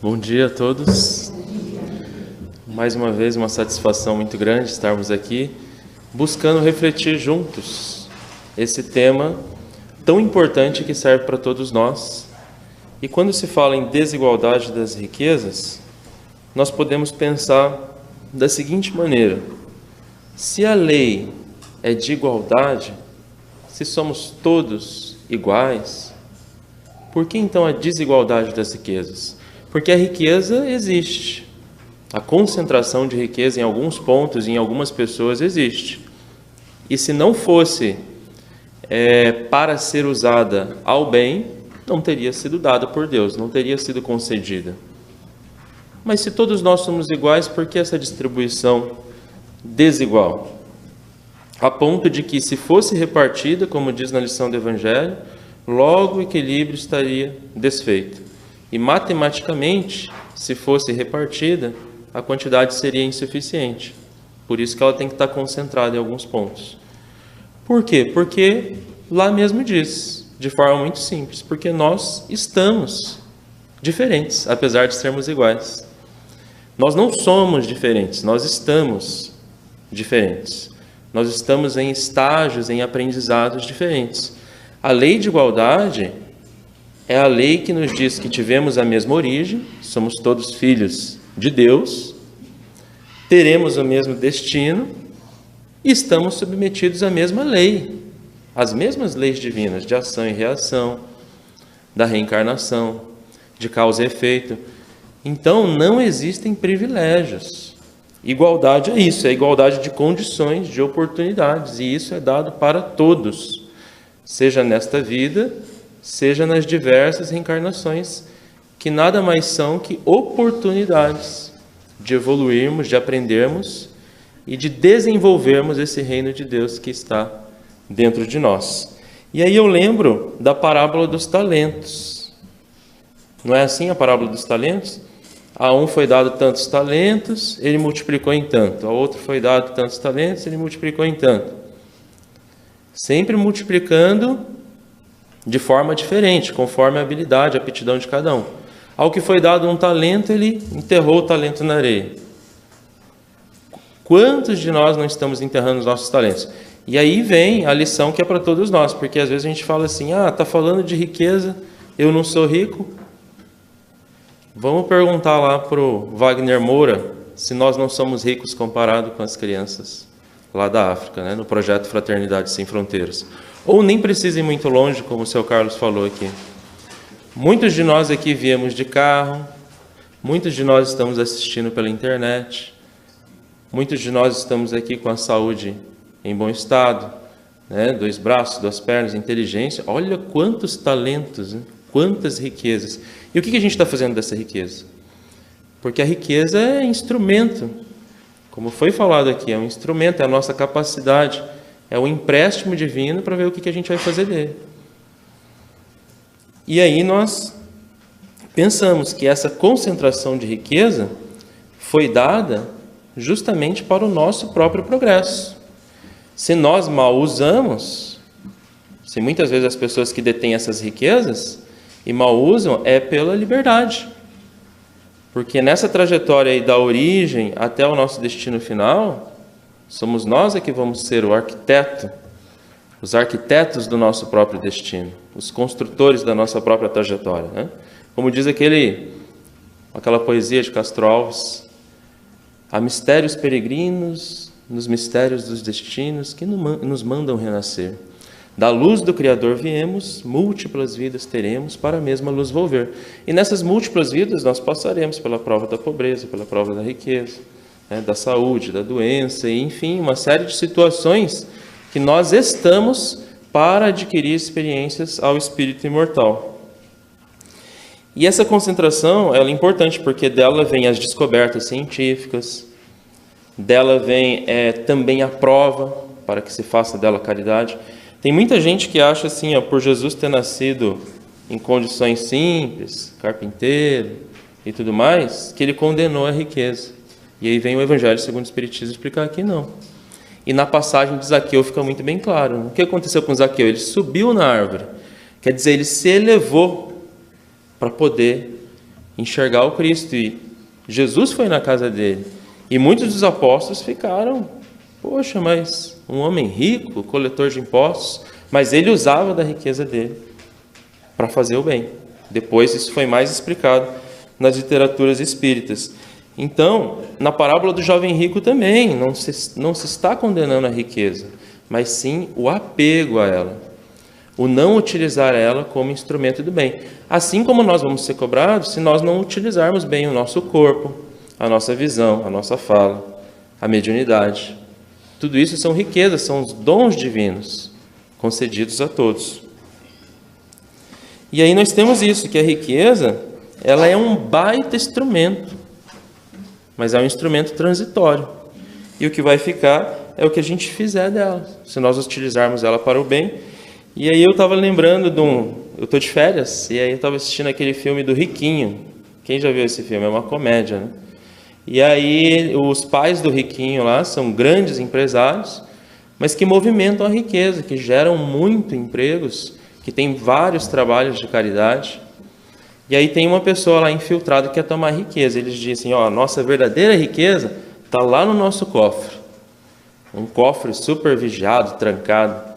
Bom dia a todos. Mais uma vez, uma satisfação muito grande estarmos aqui, buscando refletir juntos esse tema tão importante que serve para todos nós. E quando se fala em desigualdade das riquezas, nós podemos pensar da seguinte maneira: se a lei é de igualdade, se somos todos iguais, por que então a desigualdade das riquezas? Porque a riqueza existe. A concentração de riqueza em alguns pontos, em algumas pessoas, existe. E se não fosse para ser usada ao bem, não teria sido dada por Deus, não teria sido concedida. Mas se todos nós somos iguais, por que essa distribuição desigual? A ponto de que, se fosse repartida, como diz na lição do Evangelho, logo o equilíbrio estaria desfeito. E matematicamente, se fosse repartida, a quantidade seria insuficiente. Por isso que ela tem que estar concentrada em alguns pontos. Por quê? Porque lá mesmo diz, de forma muito simples, porque nós estamos diferentes, apesar de sermos iguais. Nós não somos diferentes, nós estamos diferentes. Nós estamos em estágios, em aprendizados diferentes. A lei de igualdade é a lei que nos diz que tivemos a mesma origem, somos todos filhos de Deus, teremos o mesmo destino e estamos submetidos à mesma lei, às mesmas leis divinas de ação e reação, da reencarnação, de causa e efeito. Então, não existem privilégios. Igualdade é isso, é igualdade de condições, de oportunidades, e isso é dado para todos, seja nesta vida, seja nas diversas reencarnações, que nada mais são que oportunidades de evoluirmos, de aprendermos e de desenvolvermos esse reino de Deus que está dentro de nós. E aí eu lembro da parábola dos talentos. Não é assim a parábola dos talentos? A um foi dado tantos talentos, ele multiplicou em tanto. A outro foi dado tantos talentos, ele multiplicou em tanto. Sempre multiplicando de forma diferente, conforme a habilidade, a aptidão de cada um. Ao que foi dado um talento, ele enterrou o talento na areia. Quantos de nós não estamos enterrando os nossos talentos? E aí vem a lição que é para todos nós, porque às vezes a gente fala assim, está falando de riqueza, eu não sou rico. Vamos perguntar lá para o Wagner Moura se nós não somos ricos comparado com as crianças lá da África, né, no projeto Fraternidade Sem Fronteiras. Ou nem precisa ir muito longe, como o seu Carlos falou aqui. Muitos de nós aqui viemos de carro, muitos de nós estamos assistindo pela internet, muitos de nós estamos aqui com a saúde em bom estado, né? 2 braços, 2 pernas, inteligência. Olha quantos talentos, né? Quantas riquezas. E o que a gente está fazendo dessa riqueza? Porque a riqueza é instrumento, como foi falado aqui, é um instrumento, é a nossa capacidade, é um empréstimo divino para ver o que a gente vai fazer dele. E aí nós pensamos que essa concentração de riqueza foi dada justamente para o nosso próprio progresso. Se nós mal usamos, se muitas vezes as pessoas que detêm essas riquezas e mal usam, é pela liberdade. Porque nessa trajetória aí da origem até o nosso destino final, somos nós que vamos ser o arquiteto, os arquitetos do nosso próprio destino, os construtores da nossa própria trajetória, né? Como diz aquela poesia de Castro Alves, há mistérios peregrinos nos mistérios dos destinos que nos mandam renascer. Da luz do Criador viemos, múltiplas vidas teremos, para a mesma luz volver. E nessas múltiplas vidas nós passaremos pela prova da pobreza, pela prova da riqueza, né, da saúde, da doença, e enfim, uma série de situações que nós estamos para adquirir experiências ao espírito imortal. E essa concentração ela é importante porque dela vem as descobertas científicas, dela vem também a prova para que se faça dela caridade. Tem muita gente que acha assim, por Jesus ter nascido em condições simples, carpinteiro e tudo mais, que ele condenou a riqueza. E aí vem o Evangelho segundo o Espiritismo explicar que não. E na passagem de Zaqueu fica muito bem claro. O que aconteceu com Zaqueu? Ele subiu na árvore. Quer dizer, ele se elevou para poder enxergar o Cristo. E Jesus foi na casa dele. E muitos dos apóstolos ficaram, poxa, mas um homem rico, coletor de impostos, mas ele usava da riqueza dele para fazer o bem. Depois isso foi mais explicado nas literaturas espíritas. Então, na parábola do jovem rico também, não se está condenando a riqueza, mas sim o apego a ela, o não utilizar ela como instrumento do bem. Assim como nós vamos ser cobrados se nós não utilizarmos bem o nosso corpo, a nossa visão, a nossa fala, a mediunidade. Tudo isso são riquezas, são os dons divinos concedidos a todos. E aí nós temos isso, que a riqueza, ela é um baita instrumento, mas é um instrumento transitório. E o que vai ficar é o que a gente fizer dela, se nós utilizarmos ela para o bem. E aí eu estava lembrando eu estou de férias, e aí eu estava assistindo aquele filme do Riquinho. Quem já viu esse filme? É uma comédia, né? E aí os pais do Riquinho lá são grandes empresários, mas que movimentam a riqueza, que geram muito empregos, que tem vários trabalhos de caridade. E aí tem uma pessoa lá infiltrada que quer tomar riqueza. Eles dizem, ó, a nossa verdadeira riqueza está lá no nosso cofre. Um cofre super vigiado, trancado.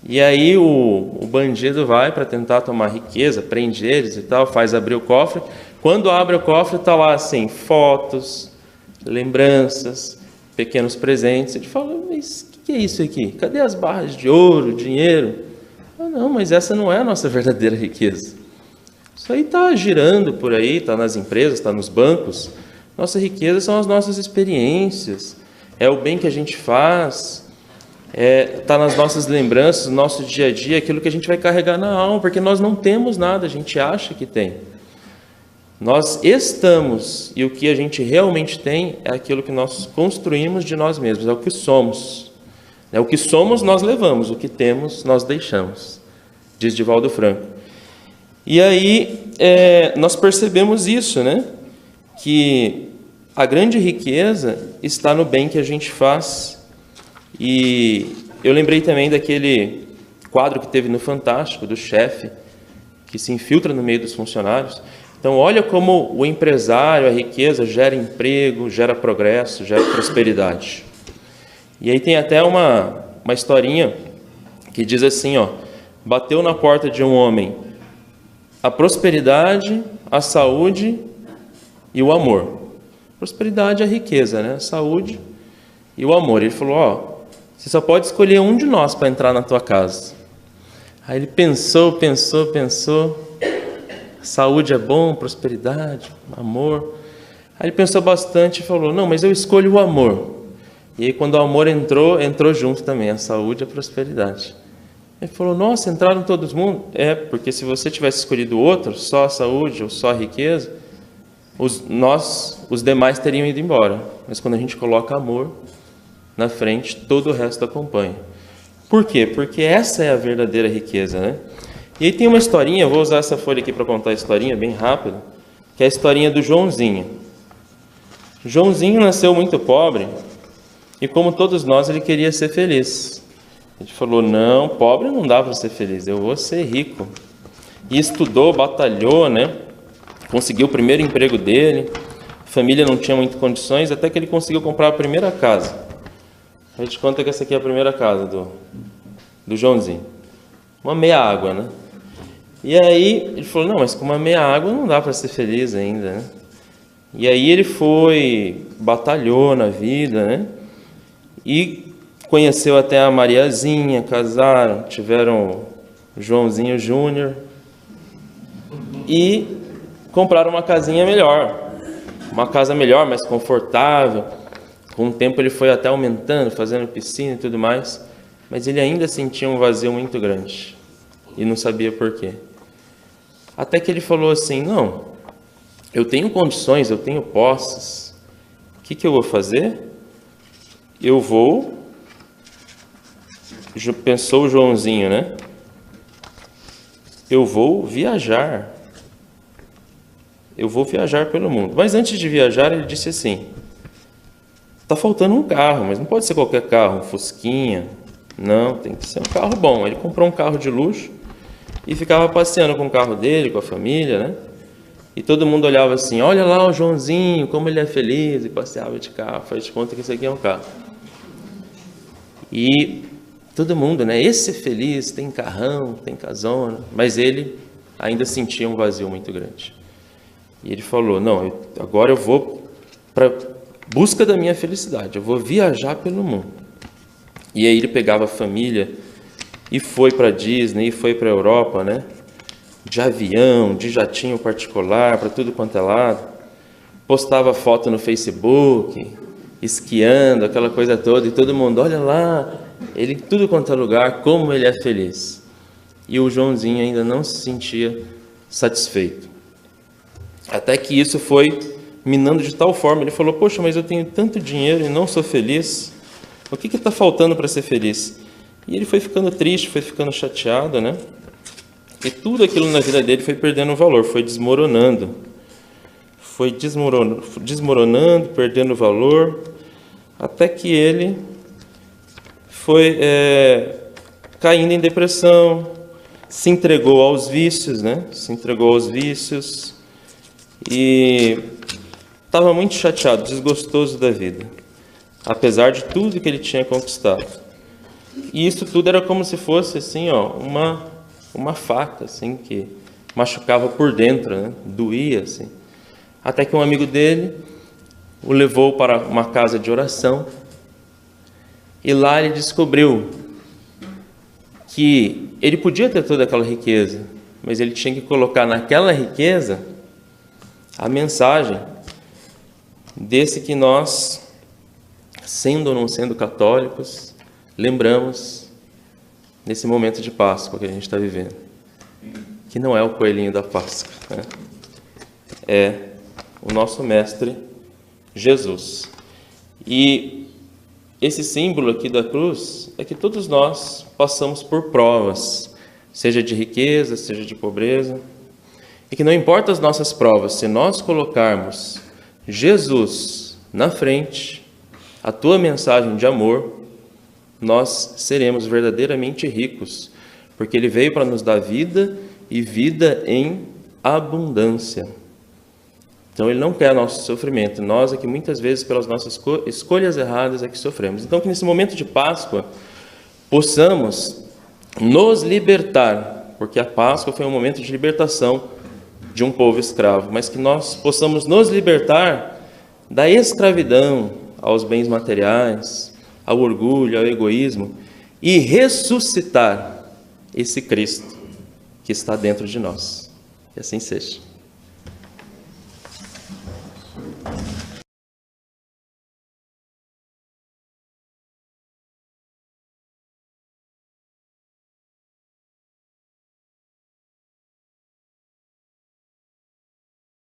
E aí o bandido vai para tentar tomar riqueza, prende eles e tal, faz abrir o cofre. Quando abre o cofre, está lá assim, fotos, lembranças, pequenos presentes. Ele fala, mas o que é isso aqui? Cadê as barras de ouro, dinheiro? Ah, não, mas essa não é a nossa verdadeira riqueza. Isso aí está girando por aí, está nas empresas, está nos bancos. Nossa riqueza são as nossas experiências, é o bem que a gente faz, está nas nossas lembranças, no nosso dia a dia, aquilo que a gente vai carregar na alma, porque nós não temos nada, a gente acha que tem. Nós estamos, e o que a gente realmente tem é aquilo que nós construímos de nós mesmos, é o que somos. O que somos, nós levamos, o que temos, nós deixamos, diz Divaldo Franco. E aí, nós percebemos isso, né? Que a grande riqueza está no bem que a gente faz. E eu lembrei também daquele quadro que teve no Fantástico, do chefe, que se infiltra no meio dos funcionários. Então, olha como o empresário, a riqueza, gera emprego, gera progresso, gera prosperidade. E aí tem até uma historinha que diz assim, ó, bateu na porta de um homem a prosperidade, a saúde e o amor. Prosperidade é a riqueza, né? A saúde e o amor. Ele falou, ó, você só pode escolher um de nós para entrar na tua casa. Aí ele pensou. Saúde é bom, prosperidade, amor. Aí ele pensou bastante e falou, não, mas eu escolho o amor. E aí quando o amor entrou junto também, a saúde e a prosperidade. Ele falou, nossa, entraram todos mundo? Porque se você tivesse escolhido outro, só a saúde ou só a riqueza, os demais teriam ido embora. Mas quando a gente coloca amor na frente, todo o resto acompanha. Por quê? Porque essa é a verdadeira riqueza, né? E aí tem uma historinha, eu vou usar essa folha aqui para contar a historinha bem rápido, que é a historinha do Joãozinho. Joãozinho nasceu muito pobre e, como todos nós, ele queria ser feliz. Ele falou, não, pobre não dá para ser feliz, eu vou ser rico. E estudou, batalhou, né? Conseguiu o primeiro emprego dele, a família não tinha muitas condições, até que ele conseguiu comprar a primeira casa. A gente conta que essa aqui é a primeira casa do Joãozinho. Uma meia água, né? E aí ele falou, não, mas com uma meia água não dá para ser feliz ainda, né? E aí ele batalhou na vida, né? E conheceu até a Mariazinha, casaram, tiveram o Joãozinho Júnior e compraram uma casinha melhor, uma casa melhor, mais confortável. Com o tempo ele foi até aumentando, fazendo piscina e tudo mais, mas ele ainda sentia um vazio muito grande e não sabia por quê. Até que ele falou assim, não, eu tenho condições, eu tenho posses, o que eu vou fazer? Pensou o Joãozinho, né? Eu vou viajar pelo mundo. Mas antes de viajar, ele disse assim, está faltando um carro, mas não pode ser qualquer carro, um Fusquinha, não, tem que ser um carro bom. Ele comprou um carro de luxo e ficava passeando com o carro dele, com a família, né? E todo mundo olhava assim, olha lá o Joãozinho, como ele é feliz, e passeava de carro, faz de conta que isso aqui é um carro. E todo mundo, né? Esse é feliz, tem carrão, tem casona, mas ele ainda sentia um vazio muito grande. E ele falou, não, agora eu vou para busca da minha felicidade, eu vou viajar pelo mundo. E aí ele pegava a família e foi para Disney, e foi para a Europa, né? De avião, de jatinho particular, para tudo quanto é lado. Postava foto no Facebook, esquiando, aquela coisa toda, e todo mundo, olha lá, ele em tudo quanto é lugar, como ele é feliz. E o Joãozinho ainda não se sentia satisfeito. Até que isso foi minando de tal forma, ele falou, poxa, mas eu tenho tanto dinheiro e não sou feliz, o que está faltando para ser feliz? E ele foi ficando triste, foi ficando chateado, né? E tudo aquilo na vida dele foi perdendo valor, foi desmoronando. Foi desmoronando, perdendo valor, até que ele foi caindo em depressão, se entregou aos vícios, né? Se entregou aos vícios e estava muito chateado, desgostoso da vida, apesar de tudo que ele tinha conquistado. E isso tudo era como se fosse assim, ó, uma faca assim que machucava por dentro, né? Doía assim. Até que um amigo dele o levou para uma casa de oração e lá ele descobriu que ele podia ter toda aquela riqueza, mas ele tinha que colocar naquela riqueza a mensagem desse que nós, sendo ou não sendo católicos, lembramos nesse momento de Páscoa que a gente está vivendo, que não é o coelhinho da Páscoa, né? É o nosso Mestre Jesus. E esse símbolo aqui da cruz é que todos nós passamos por provas, seja de riqueza, seja de pobreza, e que não importa as nossas provas, se nós colocarmos Jesus na frente, a tua mensagem de amor, nós seremos verdadeiramente ricos, porque Ele veio para nos dar vida e vida em abundância. Então Ele não quer nosso sofrimento, nós é que muitas vezes pelas nossas escolhas erradas é que sofremos. Então que nesse momento de Páscoa possamos nos libertar, porque a Páscoa foi um momento de libertação de um povo escravo, mas que nós possamos nos libertar da escravidão aos bens materiais, ao orgulho, ao egoísmo, e ressuscitar esse Cristo que está dentro de nós. Que assim seja.